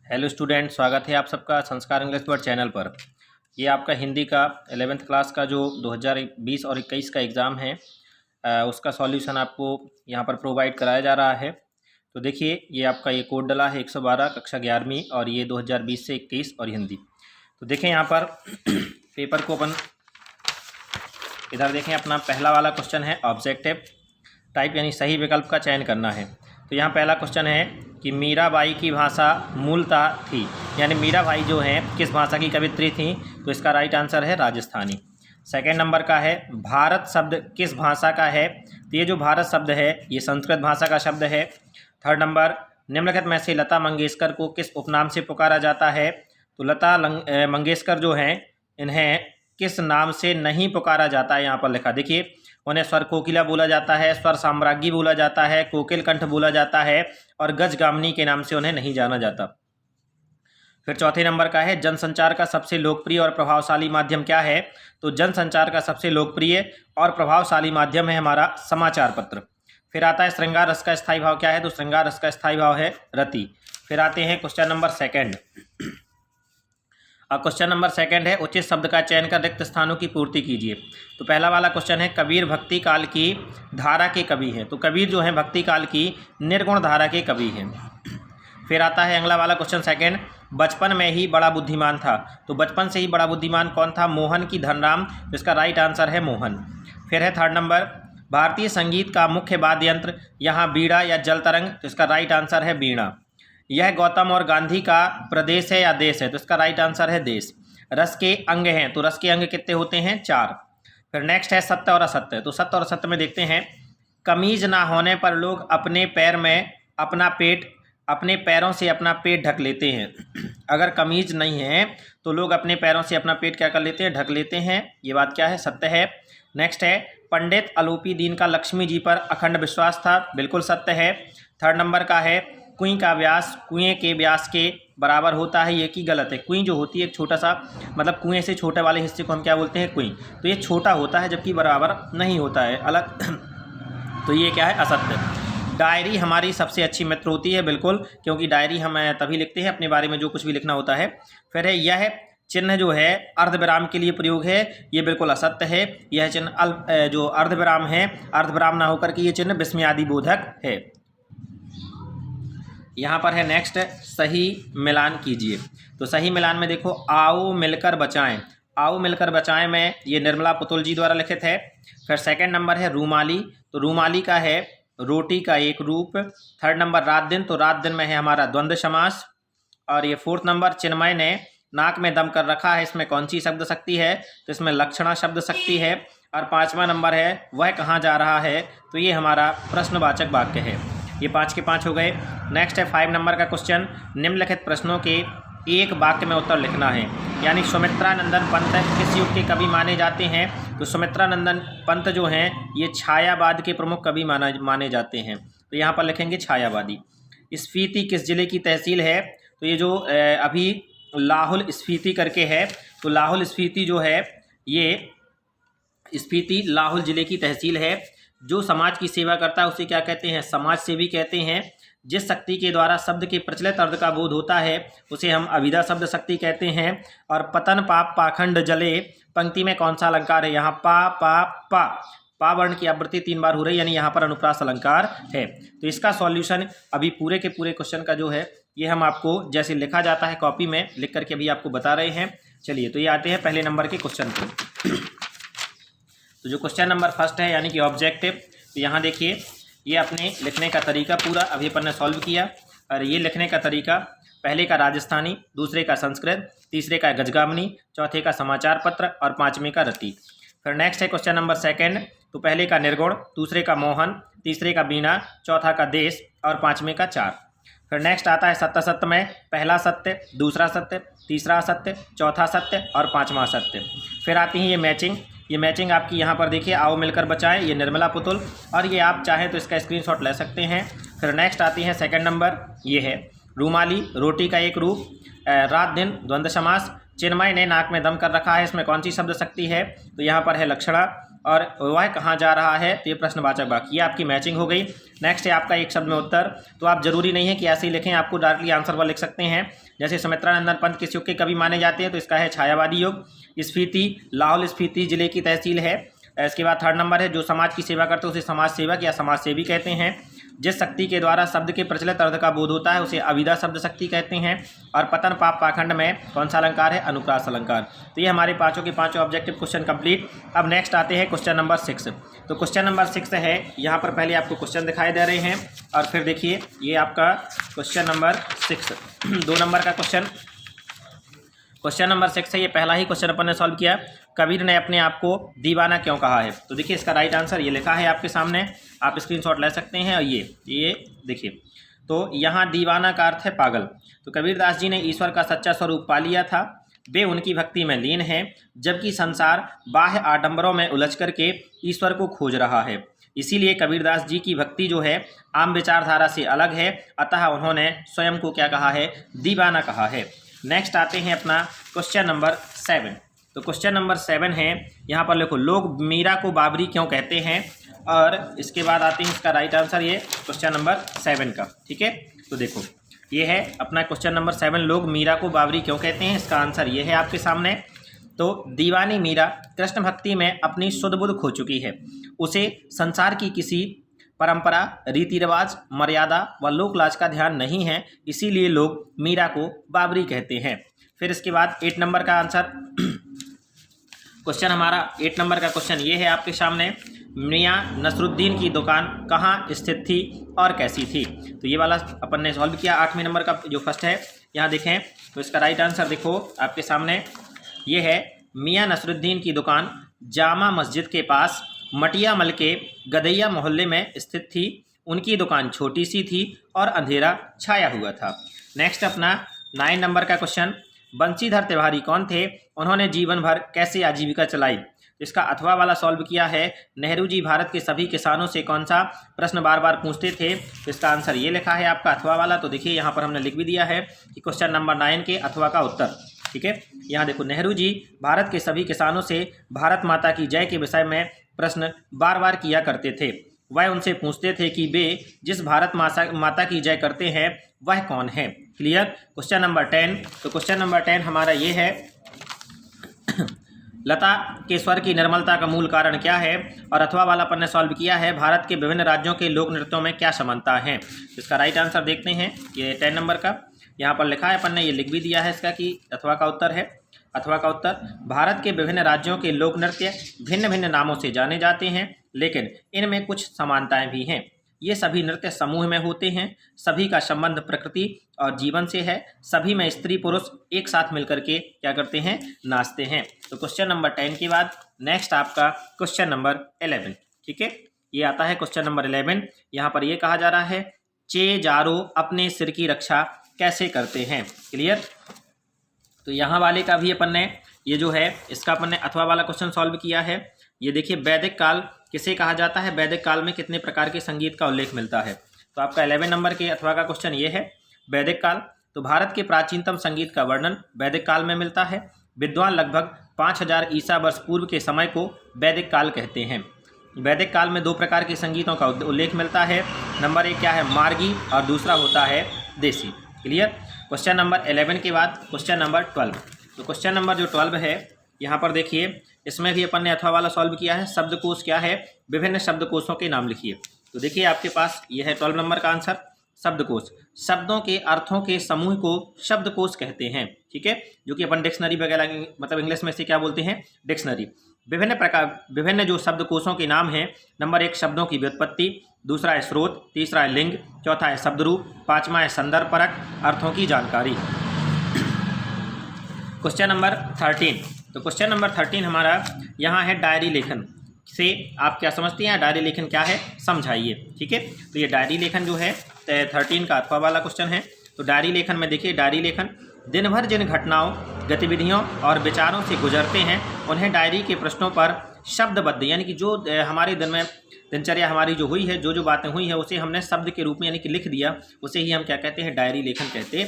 Hello student, स्वागत है आप सबका संस्कार इंग्लिश वर्ड चैनल पर। ये आपका हिंदी का 11th क्लास का जो 2020 और 21 का एग्ज़ाम है उसका सॉल्यूशन आपको यहाँ पर प्रोवाइड कराया जा रहा है। तो देखिए, ये आपका ये कोड डला है 112 कक्षा 11वीं और ये 2020 से 21 और हिंदी। तो देखें यहाँ पर पेपर को अपन इधर देखें। अपना पहला वाला क्वेश्चन है ऑब्जेक्टिव टाइप यानी सही विकल्प का चयन करना है। तो यहाँ पहला क्वेश्चन है कि मीराबाई की भाषा मूलतः थी, यानी मीराबाई जो हैं किस भाषा की कवित्री थी। तो इसका राइट आंसर है राजस्थानी। सेकंड नंबर का है भारत शब्द किस भाषा का है। तो ये जो भारत शब्द है ये संस्कृत भाषा का शब्द है। थर्ड नंबर, निम्नलिखित में से लता मंगेशकर को किस उपनाम से पुकारा जाता है। तो लता मंगेशकर जो हैं इन्हें किस नाम से नहीं पुकारा जाता है, यहाँ पर लिखा देखिए। उन्हें स्वर कोकिला बोला जाता है, स्वर साम्राज्ञी बोला जाता है, कोकिल कंठ बोला जाता है और गजगामिनी के नाम से उन्हें नहीं जाना जाता। फिर चौथे नंबर का है जनसंचार का सबसे लोकप्रिय और प्रभावशाली माध्यम क्या है। तो जनसंचार का सबसे लोकप्रिय और प्रभावशाली माध्यम है हमारा समाचार पत्र। फिर आता है श्रृंगार रस का स्थायी भाव क्या है। तो श्रृंगार रस का स्थायी भाव है रति। फिर आते हैं question number second. Question number second है उचित शब्द का चयन कर रिक्त स्थानों की पूर्ति कीजिए। तो पहला वाला क्वेश्चन है कबीर भक्ति काल की धारा के कवि हैं। तो कबीर जो है भक्ति काल की निर्गुण धारा के कवि हैं। फिर आता है अगला वाला क्वेश्चन सेकंड, बचपन में ही बड़ा बुद्धिमान था। तो बचपन से ही बड़ा बुद्धिमान कौन था, मोहन की धनराम। तो इसका राइट आंसर है मोहन। फिर है थर्ड नंबर, भारतीय संगीत का मुख्य वाद्य यंत्र यहाँ बीड़ा या जल तरंग। तो इसका राइट आंसर है बीड़ा। यह गौतम और गांधी का प्रदेश है या देश है। तो इसका राइट आंसर है देश। रस के अंग हैं। तो रस के अंग कितने होते हैं, 4। फिर नेक्स्ट है सत्य और असत्य। तो सत्य और असत्य में देखते हैं, कमीज ना होने पर लोग अपने पैरों से अपना पेट ढक लेते हैं। अगर कमीज नहीं है तो लोग अपने पैरों से अपना पेट क्या कर लेते हैं, ढक लेते हैं। ये बात क्या है, सत्य है। नेक्स्ट है पंडित अलूपी दीन का लक्ष्मी जी पर अखंड विश्वास था। बिल्कुल सत्य है। थर्ड नंबर का है कुएं का व्यास कुएं के व्यास के बराबर होता है। ये की गलत है। कुएं जो होती है एक छोटा सा, मतलब कुएं से छोटे वाले हिस्से को हम क्या बोलते हैं, कुएं। तो ये छोटा होता है जबकि बराबर नहीं होता है, अलग। तो ये क्या है, असत्य। डायरी हमारी सबसे अच्छी मित्र होती है। बिल्कुल, क्योंकि डायरी हम तभी लिखते हैं अपने बारे में जो कुछ भी लिखना होता है। फिर है यह चिन्ह जो है अर्धविराम के लिए प्रयोग है। ये बिल्कुल असत्य है। यह चिन्ह जो अर्धविराम है, अर्धविराम ना होकर के ये चिन्ह विस्मयादि बोधक है। यहाँ पर है नेक्स्ट, सही मिलान कीजिए। तो सही मिलान में देखो, आओ मिलकर बचाएं। आओ मिलकर बचाएं में ये निर्मला पुतुल जी द्वारा लिखित है। फिर सेकंड नंबर है रूमाली। तो रूमाली का है रोटी का एक रूप। थर्ड नंबर रात दिन। तो रात दिन में है हमारा द्वंद्व समास। और ये फोर्थ नंबर, चिन्मय ने नाक में दम कर रखा है। इसमें कौन सी शब्द शक्ति है, तो इसमें लक्षणा शब्द शक्ति है। और पाँचवा नंबर है वह कहाँ जा रहा है। तो ये हमारा प्रश्नवाचक वाक्य है। ये 5 के 5 हो गए। नेक्स्ट है 5 नंबर का क्वेश्चन, निम्नलिखित प्रश्नों के एक वाक्य में उत्तर लिखना है। यानी सुमित्रानंदन पंत किस युग के कवि माने जाते हैं। तो सुमित्रानंदन पंत जो हैं ये छायावाद के प्रमुख कवि माने जाते हैं। तो यहाँ पर लिखेंगे छायावादी। स्फीति किस जिले की तहसील है। तो ये जो अभी लाहौल स्फीति करके है, तो लाहौल स्फीति जो है ये स्फीति लाहौल जिले की तहसील है। जो समाज की सेवा करता है उसे क्या कहते हैं, समाज सेवी कहते हैं। जिस शक्ति के द्वारा शब्द के प्रचलित अर्थ का बोध होता है उसे हम अभिधा शब्द शक्ति कहते हैं। और पतन पाप पाखंड जले पंक्ति में कौन सा अलंकार है। यहाँ पा वर्ण की आवृत्ति 3 बार हो रही है, यानी यहाँ पर अनुप्रास अलंकार है। तो इसका सॉल्यूशन अभी पूरे के पूरे क्वेश्चन का जो है ये हम आपको जैसे लिखा जाता है कॉपी में लिख करके अभी आपको बता रहे हैं। चलिए, तो ये आते हैं पहले नंबर के क्वेश्चन पे। तो जो क्वेश्चन नंबर फर्स्ट है यानी कि ऑब्जेक्टिव, तो यहाँ देखिए ये अपने लिखने का तरीका पूरा अभी अपन ने सॉल्व किया। और ये लिखने का तरीका, पहले का राजस्थानी, दूसरे का संस्कृत, तीसरे का गजगामिनी, चौथे का समाचार पत्र और 5वें का रति। फिर नेक्स्ट है क्वेश्चन नंबर सेकंड, तो पहले का निर्गुण, दूसरे का मोहन, तीसरे का बीना, चौथा का देश और 5वें का 4। फिर नेक्स्ट आता है सत्य सत्य में, पहला सत्य, दूसरा सत्य, तीसरा सत्य, चौथा सत्य और 5वां सत्य। फिर आती है ये मैचिंग। ये मैचिंग आपकी यहाँ पर देखिए, आओ मिलकर बचाएं, ये निर्मला पुतुल। और ये आप चाहें तो इसका स्क्रीनशॉट ले सकते हैं। फिर नेक्स्ट आती है सेकंड नंबर, ये है रूमाली, रोटी का एक रूप, रात दिन, द्वंद्व समास, चिन्मय ने नाक में दम कर रखा है, इसमें कौन सी शब्द शक्ति है। तो यहाँ पर है लक्षणा। और वह कहाँ जा रहा है, तो ये प्रश्नवाचक वाक्य, ये आपकी मैचिंग हो गई। नेक्स्ट है आपका एक शब्द में उत्तर। तो आप जरूरी नहीं है कि ऐसे ही लिखें, आपको डायरेक्टली आंसर पर लिख सकते हैं। जैसे सुमित्रानंदन पंत किस युग के कवि माने जाते हैं, तो इसका है छायावादी युग। स्फीति लाहौल स्फीति जिले की तहसील है। इसके बाद थर्ड नंबर है जो समाज की सेवा करते हैं उसे समाज सेवक या समाज सेवी कहते हैं। जिस शक्ति के द्वारा शब्द के प्रचलित अर्थ का बोध होता है उसे अविदा शब्द शक्ति कहते हैं। और पतन पाप पाखंड में कौन सा अलंकार है, अनुप्रास अलंकार। तो ये हमारे पांचों के पांचों ऑब्जेक्टिव क्वेश्चन कंप्लीट। अब नेक्स्ट आते हैं क्वेश्चन नंबर 6। तो क्वेश्चन नंबर 6 है, यहाँ पर पहले आपको क्वेश्चन दिखाई दे रहे हैं और फिर देखिए ये आपका क्वेश्चन नंबर 6 2 नंबर का क्वेश्चन नंबर 6 है। ये पहला ही क्वेश्चन अपन ने सॉल्व किया। कबीर ने अपने आप को दीवाना क्यों कहा है, तो देखिए इसका राइट आंसर ये लिखा है आपके सामने, आप स्क्रीनशॉट ले सकते हैं। और ये देखिए, तो यहाँ दीवाना का अर्थ है पागल। तो कबीरदास जी ने ईश्वर का सच्चा स्वरूप पा लिया था, वे उनकी भक्ति में लीन हैं, जबकि संसार बाह्य आडंबरों में उलझ करके ईश्वर को खोज रहा है। इसीलिए कबीरदास जी की भक्ति जो है आम विचारधारा से अलग है, अतः उन्होंने स्वयं को क्या कहा है, दीवाना कहा है। नेक्स्ट आते हैं अपना क्वेश्चन नंबर 7। तो क्वेश्चन नंबर 7 है, यहाँ पर लिखो लोग मीरा को बाबरी क्यों कहते हैं। और इसके बाद आते हैं इसका राइट आंसर ये क्वेश्चन नंबर 7 का। ठीक है, तो देखो ये है अपना क्वेश्चन नंबर 7, लोग मीरा को बाबरी क्यों कहते हैं। इसका आंसर ये है आपके सामने। तो दीवानी मीरा कृष्ण भक्ति में अपनी सुध बुध खो चुकी है, उसे संसार की किसी परंपरा, रीति रिवाज, मर्यादा व लोक लाज का ध्यान नहीं है, इसीलिए लोग मीरा को बाबरी कहते हैं। फिर इसके बाद 8 नंबर का आंसर क्वेश्चन हमारा 8 नंबर का क्वेश्चन ये है आपके सामने, मियाँ नसरुद्दीन की दुकान कहाँ स्थित थी और कैसी थी। तो ये वाला अपन ने सॉल्व किया। 8वें नंबर का जो फर्स्ट है यहाँ देखें, तो इसका राइट आंसर देखो आपके सामने ये है, मियाँ नसरुद्दीन की दुकान जामा मस्जिद के पास मटिया मल के गदैया मोहल्ले में स्थित थी। उनकी दुकान छोटी सी थी और अंधेरा छाया हुआ था। नेक्स्ट अपना 9 नंबर का क्वेश्चन, बंशीधर तिवारी कौन थे, उन्होंने जीवन भर कैसे आजीविका चलाई। इसका अथवा वाला सॉल्व किया है, नेहरू जी भारत के सभी किसानों से कौन सा प्रश्न बार बार पूछते थे। तो इसका आंसर ये लिखा है आपका अथवा वाला। तो देखिए यहाँ पर हमने लिख भी दिया है कि क्वेश्चन नंबर 9 के अथवा का उत्तर। ठीक है, यहाँ देखो, नेहरू जी भारत के सभी किसानों से भारत माता की जय के विषय में प्रश्न बार बार किया करते थे। वह उनसे पूछते थे कि वे जिस भारत माता की जय करते हैं वह कौन है। क्लियर। Question number 10। तो क्वेश्चन नंबर 10 हमारा ये है, लता के स्वर की निर्मलता का मूल कारण क्या है। और अथवा वाला अपन ने सॉल्व किया है, भारत के विभिन्न राज्यों के लोक नृत्यों में क्या समानता है। इसका राइट आंसर देखते हैं, ये 10 नंबर का यहाँ पर लिखा है, अपन ने ये लिख भी दिया है इसका कि अथवा का उत्तर है। अथवा का उत्तर, भारत के विभिन्न राज्यों के लोक नृत्य भिन्न भिन्न नामों से जाने जाते हैं, लेकिन इनमें कुछ समानताएं भी हैं। ये सभी नृत्य समूह में होते हैं, सभी का संबंध प्रकृति और जीवन से है, सभी में स्त्री पुरुष एक साथ मिलकर के क्या करते हैं, नाचते हैं। तो क्वेश्चन नंबर 10 के बाद नेक्स्ट आपका क्वेश्चन नंबर 11। ठीक है, ये आता है क्वेश्चन नंबर 11। यहाँ पर ये कहा जा रहा है, चे जारो अपने सिर की रक्षा कैसे करते हैं। क्लियर। तो यहाँ वाले का भी अपन ने ये जो है इसका अपन ने अथवा वाला क्वेश्चन सॉल्व किया है। ये देखिए, वैदिक काल किसे कहा जाता है, वैदिक काल में कितने प्रकार के संगीत का उल्लेख मिलता है। तो आपका 11 नंबर के अथवा का क्वेश्चन ये है, वैदिक काल। तो भारत के प्राचीनतम संगीत का वर्णन वैदिक काल में मिलता है। विद्वान लगभग 5000 ईसा वर्ष पूर्व के समय को वैदिक काल कहते हैं। वैदिक काल में 2 प्रकार के संगीतों का उल्लेख मिलता है। नंबर 1 क्या है, मार्गी, और दूसरा होता है देसी। क्लियर। क्वेश्चन नंबर 11 के बाद क्वेश्चन नंबर 12। तो क्वेश्चन नंबर जो 12 है, यहाँ पर देखिए, इसमें भी अपन ने अथवा वाला सॉल्व किया है। शब्दकोश क्या है, विभिन्न शब्दकोशों के नाम लिखिए। तो देखिए आपके पास यह है 12 नंबर का आंसर, शब्दकोश। शब्दों के अर्थों के समूह को शब्दकोश कहते हैं। ठीक है, जो कि अपन डिक्शनरी वगैरह मतलब इंग्लिश में से क्या बोलते हैं, डिक्शनरी। विभिन्न जो शब्दकोशों के नाम हैं, नंबर 1 शब्दों की व्युत्पत्ति, दूसरा है स्रोत, तीसरा है लिंग, चौथा है शब्दरूप, 5वां है संदर्भ परक अर्थों की जानकारी। Question number 13। तो क्वेश्चन नंबर 13 हमारा यहाँ है, डायरी लेखन से आप क्या समझते हैं, डायरी लेखन क्या है समझाइए। ठीक है, तो ये डायरी लेखन जो है 13 का अथवा वाला क्वेश्चन है। तो डायरी लेखन में देखिए, डायरी लेखन दिन भर जिन घटनाओं, गतिविधियों और विचारों से गुजरते हैं उन्हें डायरी के प्रश्नों पर शब्दबद्ध, यानी कि जो हमारे दिन में दिनचर्या हमारी जो हुई है, जो बातें हुई है, उसे हमने शब्द के रूप में यानी कि लिख दिया, उसे ही हम क्या कहते हैं, डायरी लेखन कहते हैं।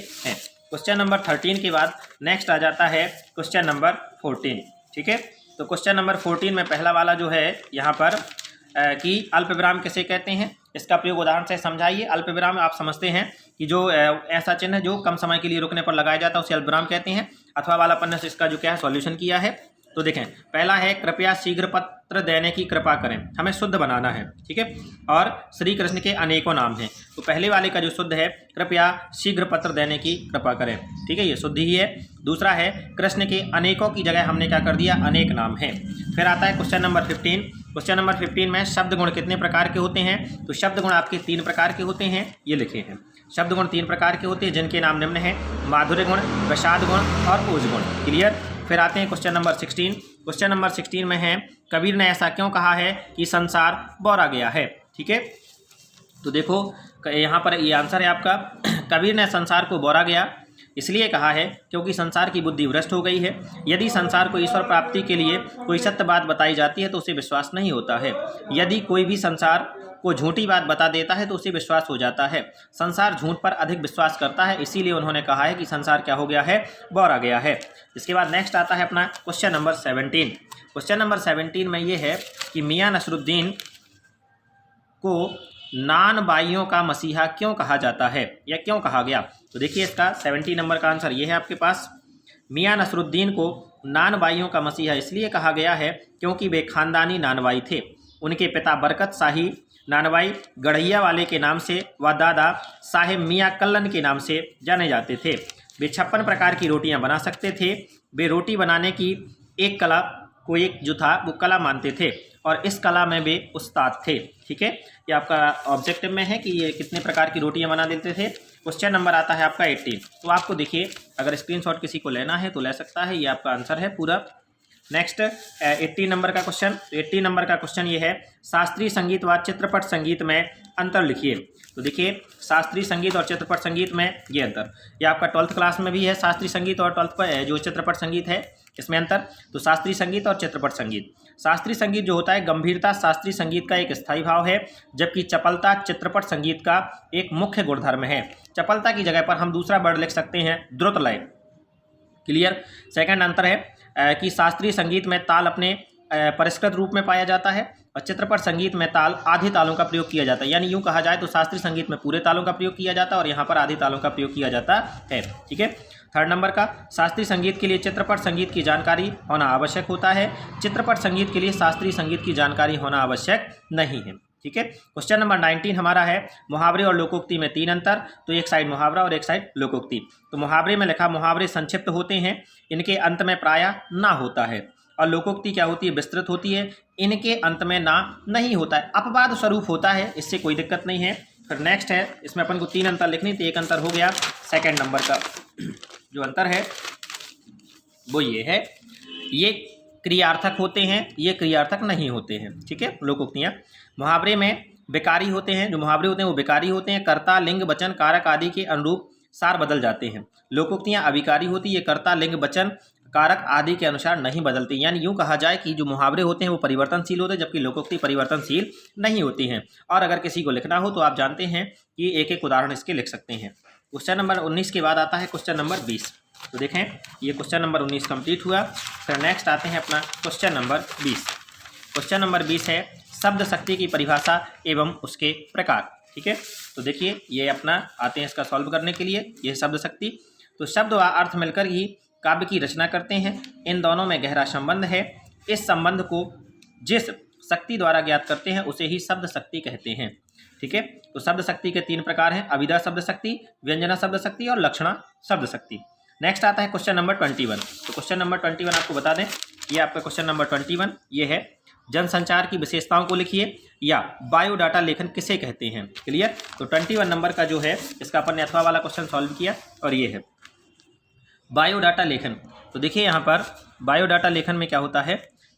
क्वेश्चन नंबर 13 के बाद नेक्स्ट आ जाता है क्वेश्चन नंबर 14। ठीक है, तो क्वेश्चन नंबर 14 में पहला वाला जो है यहाँ पर कि अल्पविराम किसे कहते हैं, इसका प्रयोग उदाहरण से समझाइए। अल्पविराम आप समझते हैं कि जो ऐसा चिन्ह जो कम समय के लिए रुकने पर लगाया जाता है उसे अल्पविराम कहते हैं। अथवा वाला पन्ने से इसका जो क्या है सॉल्यूशन किया है। तो देखें, पहला है कृपया शीघ्र पत्र देने की कृपा करें, हमें शुद्ध बनाना है, ठीक है। और श्री कृष्ण के अनेकों नाम हैं, तो पहले वाले का जो शुद्ध है कृपया शीघ्र पत्र देने की कृपा करें, ठीक है, ये शुद्ध ही है। दूसरा है कृष्ण के अनेकों की जगह हमने क्या कर दिया, अनेक नाम है। फिर आता है क्वेश्चन नंबर 15। क्वेश्चन नंबर 15 में शब्द गुण कितने प्रकार के होते हैं, तो शब्द गुण आपके 3 प्रकार के होते हैं, ये लिखे हैं। शब्द गुण 3 प्रकार के होते हैं जिनके नाम निम्न हैं, माधुर्य गुण, प्रसाद गुण और ओज गुण। क्लियर। फिर आते हैं क्वेश्चन नंबर 16। क्वेश्चन नंबर 16 में है कबीर ने ऐसा क्यों कहा है कि संसार बौरा गया है, ठीक है। तो देखो यहाँ पर ये आंसर है आपका, कबीर ने संसार को बौरा गया इसलिए कहा है क्योंकि संसार की बुद्धि भ्रष्ट हो गई है। यदि संसार को ईश्वर प्राप्ति के लिए कोई सत्य बात बताई जाती है तो उसे विश्वास नहीं होता है। यदि कोई भी संसार को झूठी बात बता देता है तो उसे विश्वास हो जाता है। संसार झूठ पर अधिक विश्वास करता है, इसीलिए उन्होंने कहा है कि संसार क्या हो गया है, बौरा गया है। इसके बाद नेक्स्ट आता है अपना क्वेश्चन नंबर 17। क्वेश्चन नंबर 17 में ये है कि मियाँ नसरुद्दीन को नानबाइयों का मसीहा क्यों कहा जाता है या क्यों कहा गया। तो देखिए इसका 70 नंबर का आंसर ये है आपके पास। मियाँ नसरुद्दीन को नानबाइयों का मसीहा इसलिए कहा गया है क्योंकि वे खानदानी नानबाई थे। उनके पिता बरकत शाही नानबाई गढ़िया वाले के नाम से व दादा साहेब मियाँ कल्लन के नाम से जाने जाते थे। वे 56 प्रकार की रोटियां बना सकते थे। वे रोटी बनाने की एक कला को एक जो था वो कला मानते थे और इस कला में वे उस्ताद थे, ठीक है। ये आपका ऑब्जेक्टिव में है कि ये कितने प्रकार की रोटियां बना देते थे। क्वेश्चन नंबर आता है आपका 18। तो आपको देखिए अगर स्क्रीनशॉट किसी को लेना है तो ले सकता है, ये आपका आंसर है पूरा। नेक्स्ट 80 नंबर का क्वेश्चन। 80 नंबर का क्वेश्चन ये है शास्त्रीय संगीत व चित्रपट संगीत में अंतर लिखिए। तो देखिए शास्त्रीय संगीत और चित्रपट संगीत में ये अंतर, ये आपका 12th क्लास में भी है शास्त्रीय संगीत और 12th पर जो चित्रपट संगीत है इसमें अंतर। तो शास्त्रीय संगीत और चित्रपट संगीत, शास्त्रीय संगीत जो होता है गंभीरता शास्त्रीय संगीत का एक स्थायी भाव है, जबकि चपलता चित्रपट संगीत का एक मुख्य गुणधर्म है। चपलता की जगह पर हम दूसरा वर्ड लिख सकते हैं द्रुत लय। क्लियर। सेकंड अंतर है कि शास्त्रीय संगीत में ताल अपने परिष्कृत रूप में पाया जाता है और चित्रपट संगीत में ताल आधे तालों का प्रयोग किया जाता है। यानी यूं कहा जाए तो शास्त्रीय संगीत में पूरे तालों का प्रयोग किया जाता है और यहाँ पर आधे तालों का प्रयोग किया जाता है, ठीक है। थर्ड नंबर का शास्त्रीय संगीत के लिए चित्रपट संगीत की जानकारी होना आवश्यक होता है, चित्रपट संगीत के लिए शास्त्रीय संगीत की जानकारी होना आवश्यक नहीं है, ठीक है। क्वेश्चन नंबर 19 हमारा है मुहावरे और लोकोक्ति में 3 अंतर। तो एक साइड मुहावरा और एक साइड लोकोक्ति। तो मुहावरे में लिखा मुहावरे संक्षिप्त होते हैं, इनके अंत में प्रायः ना होता है, और लोकोक्ति क्या होती है, विस्तृत होती है, इनके अंत में ना नहीं होता है, अपवाद स्वरूप होता है, इससे कोई दिक्कत नहीं है। फिर नेक्स्ट है इसमें अपन को 3 अंतर लिखनी, तो एक अंतर हो गया सेकंड नंबर का। जो अंतर है वो ये है, ये क्रियार्थक होते हैं, ये क्रियार्थक नहीं होते हैं, ठीक है। लोकोक्तियाँ मुहावरे में विकारी होते हैं, जो मुहावरे होते हैं वो विकारी होते हैं, कर्ता लिंग वचन कारक आदि के अनुरूप सार बदल जाते हैं। लोकोक्तियाँ अविकारी होती है, कर्ता लिंग वचन कारक आदि के अनुसार नहीं बदलती। यानी यूँ कहा जाए कि जो मुहावरे होते हैं वो परिवर्तनशील होते हैं, जबकि लोकोक्ति परिवर्तनशील नहीं होती हैं। और अगर किसी को लिखना हो तो आप जानते हैं कि एक एक उदाहरण इसके लिख सकते हैं। क्वेश्चन नंबर 19 के बाद आता है क्वेश्चन नंबर 20। तो देखें ये क्वेश्चन नंबर 19 कंप्लीट हुआ। फिर नेक्स्ट आते हैं अपना क्वेश्चन नंबर 20। क्वेश्चन नंबर 20 है शब्द शक्ति की परिभाषा एवं उसके प्रकार, ठीक है। तो देखिए ये अपना आते हैं इसका सॉल्व करने के लिए। ये शब्द शक्ति, तो शब्द व अर्थ मिलकर ही काव्य की रचना करते हैं, इन दोनों में गहरा संबंध है। इस संबंध को जिस शक्ति द्वारा ज्ञात करते हैं उसे ही शब्द शक्ति कहते हैं, ठीक है। तो शब्द शक्ति के 3 प्रकार हैं, अभिधा शब्द शक्ति, व्यंजना शब्द शक्ति और लक्षणा शब्द शक्ति। नेक्स्ट आता है क्वेश्चन नंबर 21। तो क्वेश्चन नंबर 21 आपको बता दें, ये आपका क्वेश्चन नंबर 21 ये है जनसंचार की विशेषताओं को लिखिए या बायोडाटा लेखन किसे कहते हैं। क्लियर। तो 21 नंबर का जो है इसका अपन ने अथवा वाला क्वेश्चन सॉल्व किया और ये है बायोडाटा लेखन। तो देखिए यहाँ पर बायोडाटा लेखन में क्या होता है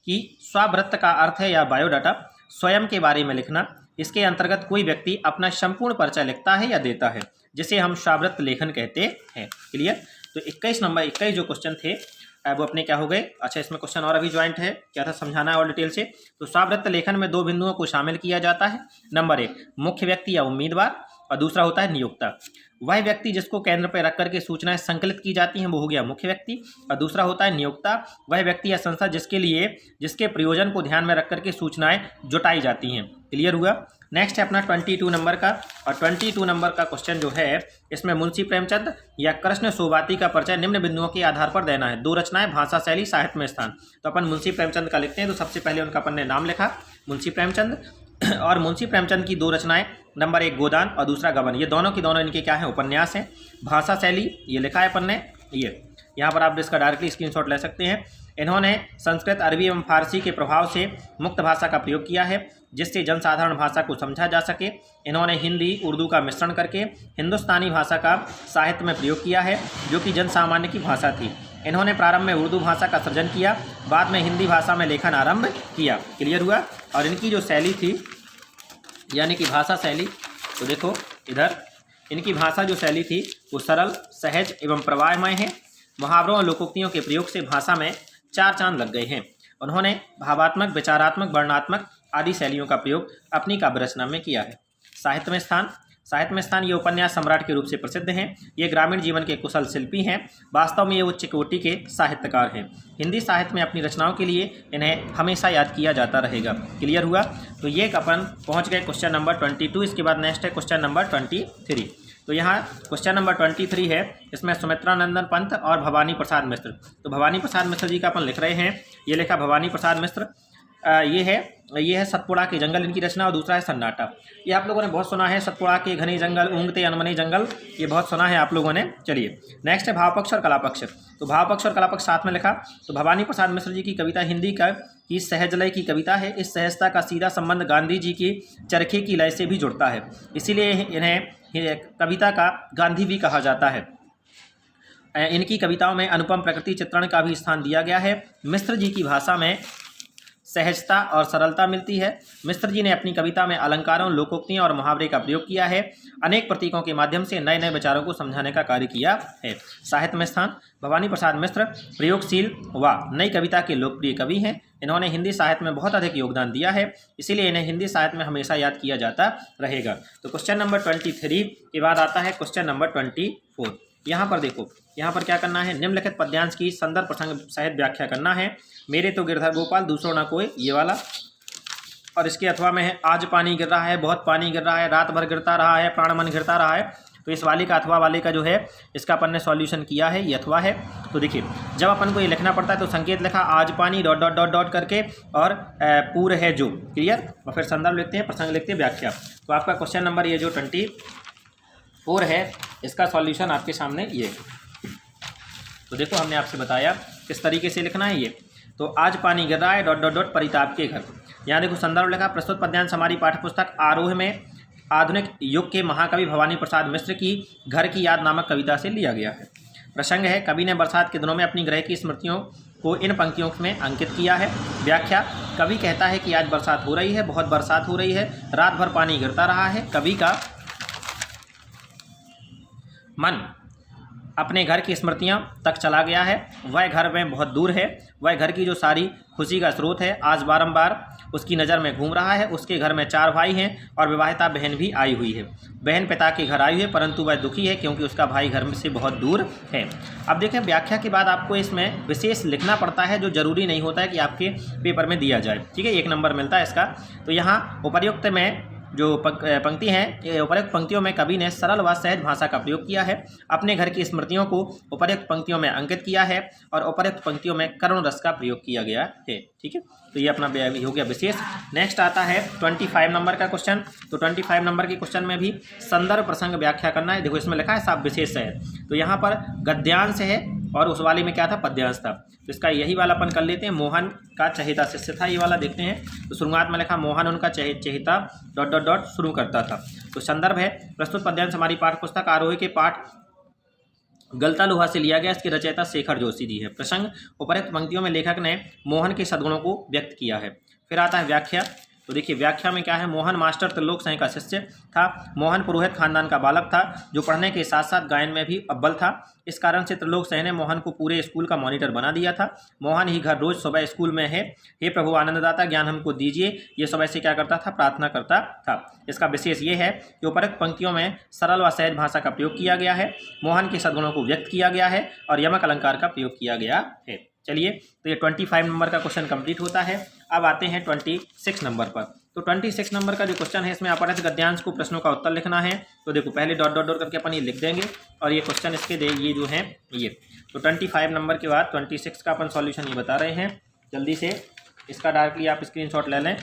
कि स्वावृत्त का अर्थ है या बायोडाटा स्वयं के बारे में लिखना। इसके अंतर्गत कोई व्यक्ति अपना संपूर्ण परिचय लिखता है या देता है, जिसे हम स्वावृत्त लेखन कहते हैं। क्लियर। तो 21 नंबर 21 जो क्वेश्चन थे वो अपने क्या हो गए। अच्छा इसमें क्वेश्चन और अभी ज्वाइंट है, क्या था समझाना है और डिटेल से। तो स्वावृत्त लेखन में 2 बिंदुओं को शामिल किया जाता है। नंबर 1 मुख्य व्यक्ति या उम्मीदवार और दूसरा होता है नियोक्ता। वह व्यक्ति जिसको केंद्र पर रख करके सूचनाएं संकलित की जाती हैं वो हो गया मुख्य व्यक्ति, और दूसरा होता है नियोक्ता, वह व्यक्ति या संस्था जिसके प्रयोजन को ध्यान में रख करके सूचनाएं जुटाई जाती हैं। क्लियर हुआ। नेक्स्ट है अपना 22 नंबर का, और 22 नंबर का क्वेश्चन जो है इसमें मुंशी प्रेमचंद या कृष्ण सोबाती का परिचय निम्न बिंदुओं के आधार पर देना है। 2 रचनाएं, भाषा शैली, साहित्य में स्थान। तो अपन मुंशी प्रेमचंद का लिखते हैं। तो सबसे पहले उनका अपन ने नाम लिखा मुंशी प्रेमचंद, और मुंशी प्रेमचंद की 2 रचनाएं, नंबर 1 गोदान और दूसरा गबन, ये दोनों की दोनों इनके क्या है उपन्यास हैं। भाषा शैली ये लिखा है अपन ने, ये यहाँ पर आप इसका डायरेक्टली स्क्रीनशॉट ले सकते हैं। इन्होंने संस्कृत, अरबी एवं फारसी के प्रभाव से मुक्त भाषा का प्रयोग किया है जिससे जनसाधारण भाषा को समझा जा सके। इन्होंने हिंदी उर्दू का मिश्रण करके हिंदुस्तानी भाषा का साहित्य में प्रयोग किया है जो कि जन सामान्य की भाषा थी। इन्होंने प्रारंभ में उर्दू भाषा का सृजन किया, बाद में हिंदी भाषा में लेखन आरंभ किया। क्लियर हुआ। और इनकी जो शैली थी यानी कि भाषा शैली, तो देखो इधर इनकी भाषा जो शैली थी वो सरल, सहज एवं प्रवाहमय है। मुहावरों और लोकोक्तियों के प्रयोग से भाषा में 4 चांद लग गए हैं। उन्होंने भावात्मक, विचारात्मक, वर्णनात्मक आदि शैलियों का प्रयोग अपनी काव्य रचना में किया है। साहित्य में स्थान, साहित्य में स्थान ये उपन्यास सम्राट के रूप से प्रसिद्ध हैं। ये ग्रामीण जीवन के कुशल शिल्पी हैं। वास्तव में ये उच्च कोटि के साहित्यकार हैं। हिंदी साहित्य में अपनी रचनाओं के लिए इन्हें हमेशा याद किया जाता रहेगा। क्लियर हुआ। तो ये अपन पहुंच गए क्वेश्चन नंबर 22। इसके बाद नेक्स्ट है क्वेश्चन नंबर 23। तो यहाँ क्वेश्चन नंबर 23 है, इसमें सुमित्रा नंदन पंत और भवानी प्रसाद मिश्र। तो भवानी प्रसाद मिश्र जी का अपन लिख रहे हैं, ये लिखा भवानी प्रसाद मिश्र। ये है सतपुड़ा के जंगल इनकी रचना, और दूसरा है सन्नाटा। ये आप लोगों ने बहुत सुना है, सतपुड़ा के घने जंगल, ऊँघते अनमने जंगल, ये बहुत सुना है आप लोगों ने। चलिए नेक्स्ट है भावपक्ष और कलापक्ष। तो भावपक्ष और कलापक्ष साथ में लिखा। तो भवानी प्रसाद मिश्र जी की कविता हिंदी की सहजलय की कविता है। इस सहजता का सीधा संबंध गांधी जी की चरखे की लय से भी जुड़ता है, इसीलिए इन्हें कविता का गांधी भी कहा जाता है। इनकी कविताओं में अनुपम प्रकृति चित्रण का भी स्थान दिया गया है। मिश्र जी की भाषा में सहजता और सरलता मिलती है। मिश्र जी ने अपनी कविता में अलंकारों, लोकोक्तियों और मुहावरे का प्रयोग किया है। अनेक प्रतीकों के माध्यम से नए नए विचारों को समझाने का कार्य किया है। साहित्य में स्थान, भवानी प्रसाद मिश्र प्रयोगशील व नई कविता के लोकप्रिय कवि हैं। इन्होंने हिंदी साहित्य में बहुत अधिक योगदान दिया है, इसीलिए इन्हें हिंदी साहित्य में हमेशा याद किया जाता रहेगा। तो क्वेश्चन नंबर 23 के बाद आता है क्वेश्चन नंबर 24। यहाँ पर देखो, यहाँ पर क्या करना है, निम्नलिखित पद्यांश की संदर्भ प्रसंग सहित व्याख्या करना है। मेरे तो गिरधर गोपाल, दूसरों ना कोई, ये वाला। और इसके अथवा में है, आज पानी गिर रहा है, बहुत पानी गिर रहा है, रात भर गिरता रहा है, प्राण मन गिरता रहा है। तो इस वाली का अथवा वाले का जो है इसका अपन ने सॉल्यूशन किया है, ये अथवा है। तो देखिए जब अपन को ये लिखना पड़ता है तो संकेत लिखा आज पानी डॉट डॉट डॉट डॉट करके, और पूर्व है जो। क्लियर। और फिर संदर्भ लिखते हैं, प्रसंग लिखते हैं, व्याख्या। तो आपका क्वेश्चन नंबर ये जो 24 है, इसका सॉल्यूशन आपके सामने ये। तो देखो हमने आपसे बताया किस तरीके से लिखना है ये। तो आज पानी गिर रहा है डॉट डॉट डॉट परिताप के घर। यहाँ देखो संदर्भ लिखा, प्रस्तुत पद्यांश हमारी पाठ्यपुस्तक आरोह में आधुनिक युग के महाकवि भवानी प्रसाद मिश्र की घर की याद नामक कविता से लिया गया है। प्रसंग है, कवि ने बरसात के दिनों में अपनी ग्रह की स्मृतियों को इन पंक्तियों में अंकित किया है। व्याख्या, कवि कहता है कि आज बरसात हो रही है, बहुत बरसात हो रही है, रात भर पानी गिरता रहा है। कवि का मन अपने घर की स्मृतियां तक चला गया है, वह घर में बहुत दूर है, वह घर की जो सारी खुशी का स्रोत है आज बारंबार उसकी नज़र में घूम रहा है। उसके घर में 4 भाई हैं और विवाहिता बहन भी आई हुई है। बहन पिता के घर आई हुई है परंतु वह दुखी है क्योंकि उसका भाई घर से बहुत दूर है। अब देखें व्याख्या के बाद आपको इसमें विशेष लिखना पड़ता है, जो जरूरी नहीं होता है कि आपके पेपर में दिया जाए। ठीक है, 1 नंबर मिलता है इसका। तो यहाँ उपर्युक्त में जो पंक्ति हैं, उपर्युक्त पंक्तियों में कवि ने सरल व सहज भाषा का प्रयोग किया है। अपने घर की स्मृतियों को उपर्युक्त पंक्तियों में अंकित किया है और उपर्युक्त पंक्तियों में करुण रस का प्रयोग किया गया है। ठीक है, तो ये अपना हो गया विशेष। नेक्स्ट आता है 25 नंबर का क्वेश्चन। तो 25 नंबर के क्वेश्चन में भी संदर्भ प्रसंग व्याख्या करना है। देखो इसमें लिखा है साफ विशेष है, तो यहाँ पर गद्यांश है और उस वाले में क्या था, पद्यांश था। तो इसका यही वाला अपन कर लेते हैं। मोहन का चहेता शिष्य था, ये वाला देखते हैं। तो शुरुआत में लिखा मोहन उनका चहेता डॉट डॉट डॉट शुरू करता था। तो संदर्भ है, प्रस्तुत पद्यांश हमारी पाठ्यपुस्तक आरोही के पाठ गलता लोहा से लिया गया। इसके रचयिता शेखर जोशी जी है। प्रसंग, उपर्युक्त पंक्तियों में लेखक ने मोहन के सद्गुणों को व्यक्त किया है। फिर आता है व्याख्या। तो देखिए व्याख्या में क्या है, मोहन मास्टर त्रिलोक सिंह का शिष्य था। मोहन पुरोहित खानदान का बालक था जो पढ़ने के साथ साथ गायन में भी अव्वल था। इस कारण से त्रिलोक सिंह ने मोहन को पूरे स्कूल का मॉनिटर बना दिया था। मोहन ही घर रोज सुबह स्कूल में है, हे प्रभु आनंददाता ज्ञान हमको दीजिए, ये सुबह से क्या करता था, प्रार्थना करता था। इसका विशेष ये है कि उपरोक्त पंक्तियों में सरल व सहज भाषा का प्रयोग किया गया है, मोहन के सद्गुणों को व्यक्त किया गया है और यमक अलंकार का प्रयोग किया गया है। चलिए, तो ये 25 नंबर का क्वेश्चन कंप्लीट होता है। अब आते हैं 26 नंबर पर। तो 26 नंबर का जो क्वेश्चन है, इसमें अपराध गद्यांश को प्रश्नों का उत्तर लिखना है। तो देखो पहले डॉट डॉट डॉट करके अपन ये लिख देंगे और ये क्वेश्चन इसके ये जो है ये। तो 25 नंबर के बाद 26 का अपन सॉल्यूशन ये बता रहे हैं। जल्दी से इसका डायरेक्टली आप स्क्रीनशॉट ले लें।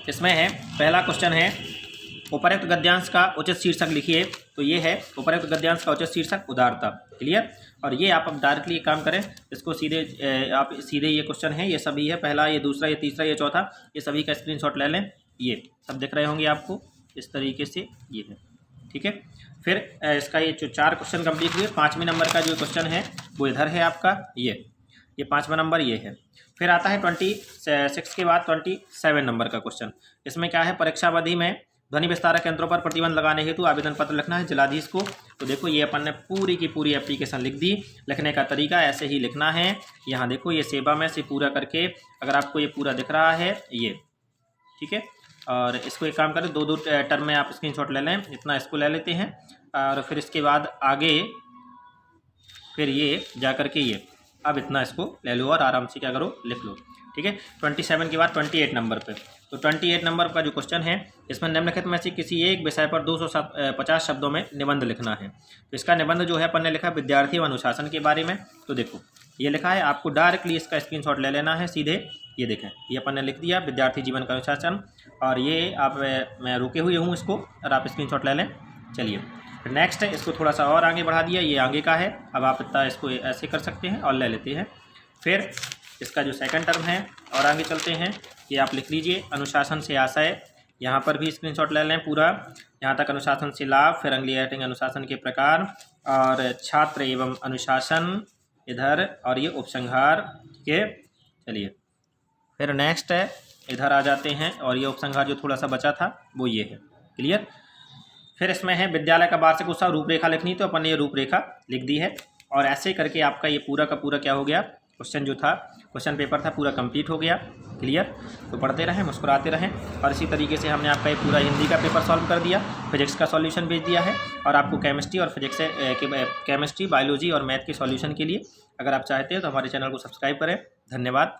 इसमें है पहला क्वेश्चन है, उपरोक्त गद्यांश का उचित शीर्षक लिखिए। तो ये है उपरोक्त गद्यांश का उचित शीर्षक उदारता। क्लियर। और ये आप अब डायरेक्टली एक काम करें, इसको सीधे आप सीधे ये क्वेश्चन है, ये सभी है, पहला, ये दूसरा, ये तीसरा, ये चौथा, ये सभी का स्क्रीनशॉट ले लें। ये सब दिख रहे होंगे आपको इस तरीके से, ये है। ठीक है। फिर इसका ये जो 4 क्वेश्चन कंप्लीट हुए, 5वें नंबर का जो क्वेश्चन है वो इधर है आपका, ये 5वां नंबर ये है। फिर आता है 26 के बाद 27 नंबर का क्वेश्चन। इसमें क्या है, परीक्षा अवधि में ध्वनि विस्तारक यंत्रों पर प्रतिबंध लगाने हेतु आवेदन पत्र लिखना है जिलाधीश को। तो देखो ये अपन ने पूरी की पूरी एप्लीकेशन लिख दी। लिखने का तरीका ऐसे ही लिखना है। यहाँ देखो ये सेवा में से पूरा करके, अगर आपको ये पूरा दिख रहा है ये, ठीक है। और इसको एक काम करें, 2 टर्म में आप स्क्रीनशॉट ले लें, इतना इसको ले लेते हैं। और फिर इसके बाद आगे फिर ये जा करके ये, अब इतना इसको ले लो और आराम से क्या करो, लिख लो। ठीक है। 27 के बाद 28 नंबर पे। तो 28 नंबर का जो क्वेश्चन है, इसमें निम्नलिखित में से किसी एक विषय पर 250 शब्दों में निबंध लिखना है। तो इसका निबंध जो है अपन ने लिखा विद्यार्थी व अनुशासन के बारे में। तो देखो ये लिखा है, आपको डायरेक्टली इसका स्क्रीनशॉट ले लेना है सीधे। ये देखें, ये अपन ने लिख दिया विद्यार्थी जीवन का अनुशासन, और ये आप मैं रुके हुए हूँ इसको, और आप स्क्रीनशॉट ले लें। चलिए फिर नेक्स्ट है, इसको थोड़ा सा और आगे बढ़ा दिया, ये आगे का है। अब आप इतना इसको ऐसे कर सकते हैं और ले लेते हैं। फिर इसका जो सेकंड टर्म है और आगे चलते हैं, ये आप लिख लीजिए अनुशासन से आशय। यहाँ पर भी स्क्रीनशॉट ले लें पूरा, यहाँ तक अनुशासन से लाभ, फिर अगली हेडिंग अनुशासन के प्रकार और छात्र एवं अनुशासन इधर, और ये उपसंहार। ठीक है। चलिए फिर नेक्स्ट है, इधर आ जाते हैं, और ये उपसंहार जो थोड़ा सा बचा था वो ये है। क्लियर। फिर इसमें है विद्यालय का वार्षिक उत्सव रूपरेखा लिखनी। तो अपन ने ये रूपरेखा लिख दी है, और ऐसे करके आपका ये पूरा का पूरा क्या हो गया, क्वेश्चन जो था, क्वेश्चन पेपर था, पूरा कंप्लीट हो गया। क्लियर। तो पढ़ते रहें, मुस्कुराते रहें। और इसी तरीके से हमने आपका ये पूरा हिंदी का पेपर सॉल्व कर दिया, फिजिक्स का सॉल्यूशन भेज दिया है, और आपको केमिस्ट्री और फिजिक्स केमिस्ट्री, बायोलॉजी और मैथ के सॉल्यूशन के लिए अगर आप चाहते हैं तो हमारे चैनल को सब्सक्राइब करें। धन्यवाद।